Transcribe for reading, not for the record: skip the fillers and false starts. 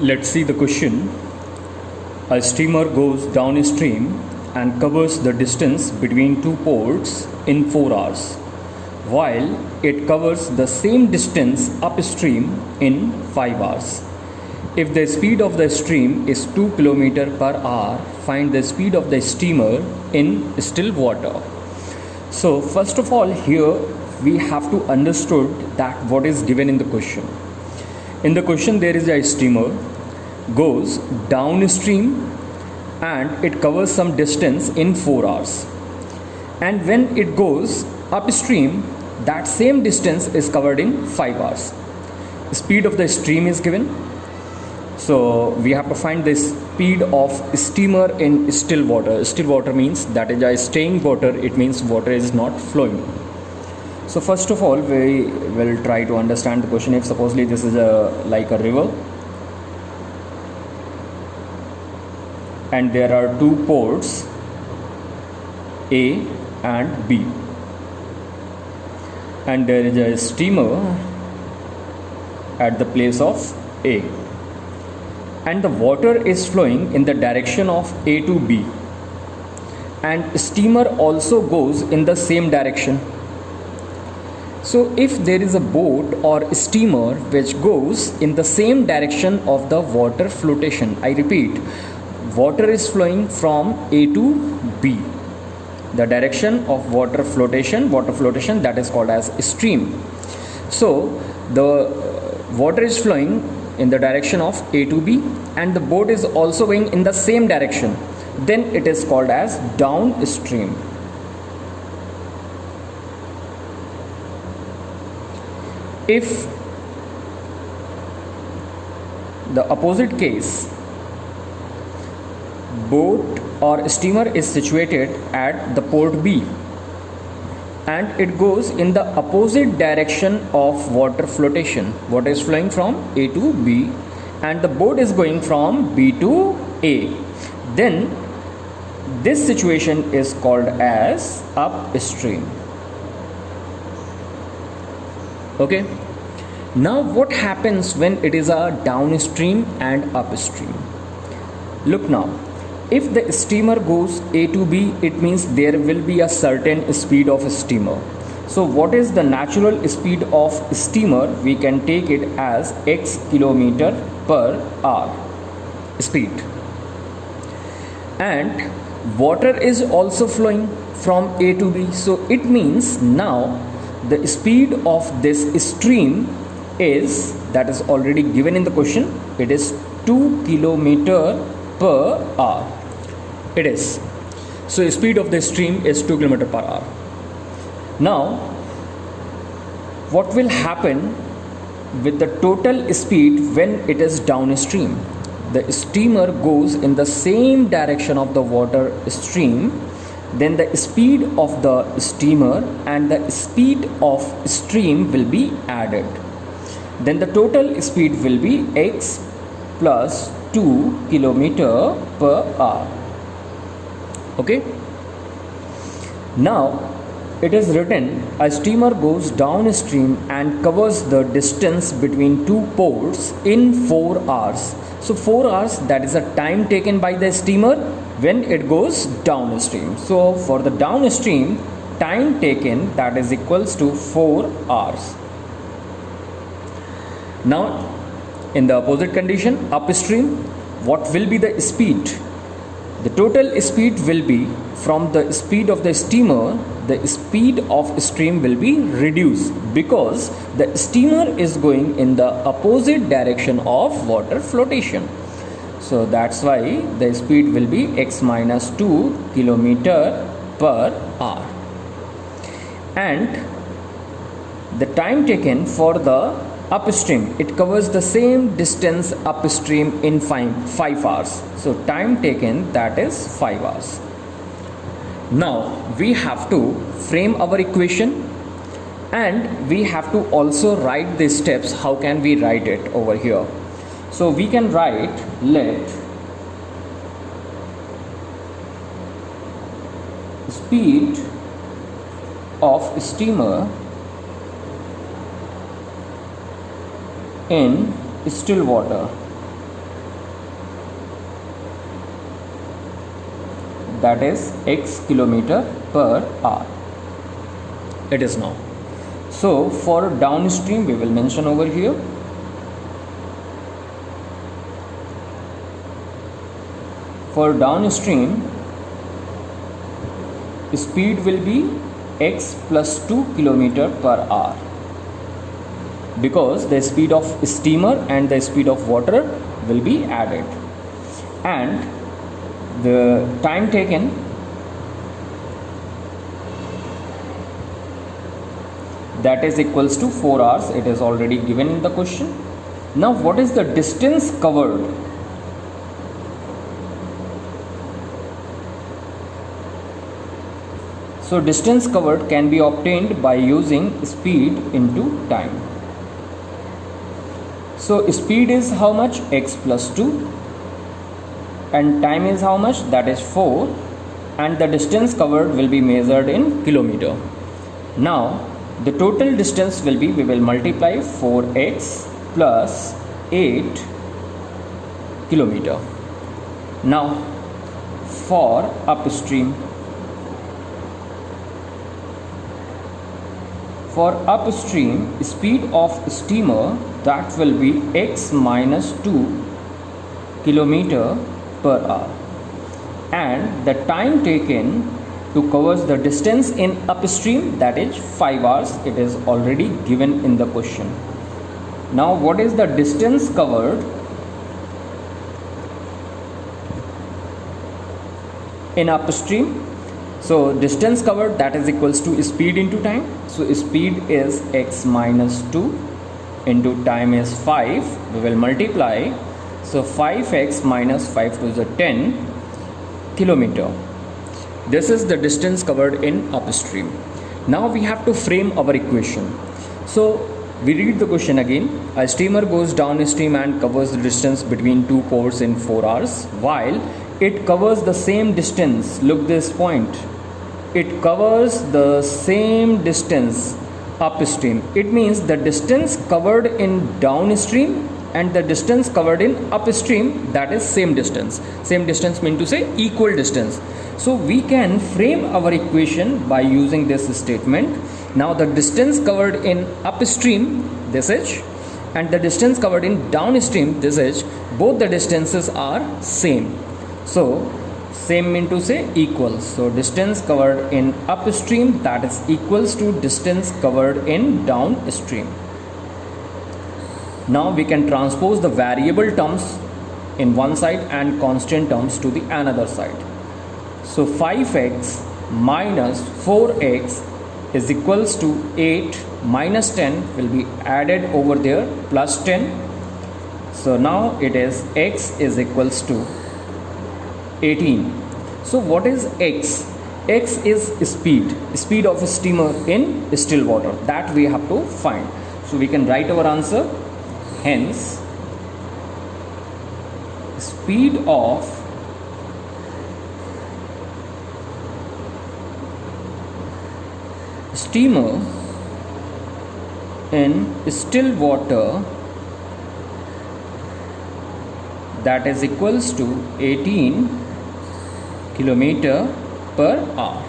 Let's see the question. A steamer goes downstream and covers the distance between two ports in 4 hours, while it covers the same distance upstream in 5 hours. If the speed of the stream is 2 km per hour, find the speed of the steamer in still water. So first of all, here we have to understood that what is given in the question. In the question, there is a steamer goes downstream and it covers some distance in 4 hours, and when it goes upstream, that same distance is covered in 5 hours. Speed of the stream is given, so we have to find the speed of steamer in still water. Still water means that is a staying water, it means water is not flowing. So first of all, we will try to understand the question. If supposedly this is like a river, and there are two ports A and B, and there is a steamer at the place of A, and the water is flowing in the direction of A to B, and steamer also goes in the same direction. So if there is a boat or steamer which goes in the same direction of the water flotation, I repeat, water is flowing from A to B. The direction of water flotation, that is called as stream. So the water is flowing in the direction of A to B and the boat is also going in the same direction. Then it is called as downstream. If the opposite case, boat or steamer is situated at the port B and it goes in the opposite direction of water flotation, water is flowing from A to B and the boat is going from B to A, then this situation is called as upstream. Okay, now what happens when it is a downstream and upstream? Look now, if the steamer goes A to B, it means there will be a certain speed of a steamer. So what is the natural speed of steamer? We can take it as x km per hour speed. And water is also flowing from A to B. So it means now the speed of this stream is, that is already given in the question, it is 2 km per hour. It is. So speed of the stream is 2 km per hour. Now, what will happen with the total speed when it is downstream? The steamer goes in the same direction of the water stream, then the speed of the steamer and the speed of stream will be added. Then the total speed will be x plus 2 km per hour. Okay. Now it is written a steamer goes downstream and covers the distance between two ports in 4 hours. So 4 hours, that is the time taken by the steamer when it goes downstream. So for the downstream, time taken, that is equals to 4 hours. Now in the opposite condition, upstream, what will be the speed? The total speed will be from the speed of the steamer, the speed of stream will be reduced because the steamer is going in the opposite direction of water flotation. So that's why the speed will be x minus 2 km per hour. And the time taken for the upstream, it covers the same distance upstream in 5 hours. So time taken, that is 5 hours. Now we have to frame our equation and we have to also write the steps. How can we write it over here? So we can write, let speed of steamer in still water that is x kilometer per hour. It is now. So for downstream we will mention over here. For downstream, speed will be x plus 2 kilometer per hour, because the speed of steamer and the speed of water will be added, and the time taken that is equals to 4 hours. It is already given in the question. Now what is the distance covered? So distance covered can be obtained by using speed into time. So speed is how much? X plus 2, and time is how much? That is 4, and the distance covered will be measured in kilometer. Now the total distance will be, we will multiply 4x plus 8 kilometer. Now for upstream, for upstream speed of steamer, that will be x minus 2 kilometer per hour, and the time taken to cover the distance in upstream, that is 5 hours. It is already given in the question. Now what is the distance covered in upstream? So distance covered, that is equals to speed into time. So speed is x minus 2 into time is 5. We will multiply. So 5x minus 5 to the 10 kilometer. This is the distance covered in upstream. Now we have to frame our equation. So we read the question again. A steamer goes downstream and covers the distance between two ports in 4 hours, while it covers the same distance. Look this point. It covers the same distance upstream. It means the distance covered in downstream and the distance covered in upstream, that is same distance. Same distance mean to say equal distance. So we can frame our equation by using this statement. Now the distance covered in upstream, this is, and the distance covered in downstream, this is, both the distances are same. So same mean to say equal. So distance covered in upstream, that is equals to distance covered in downstream. Now we can transpose the variable terms in one side and constant terms to the another side. So 5x minus 4x is equals to 8 minus 10 will be added over there plus 10. So now it is x is equals to 18. So what is x? X is speed of a steamer in still water, that we have to find. So we can write our answer. Hence speed of steamer in still water, that is equals to 18 kilometer per hour.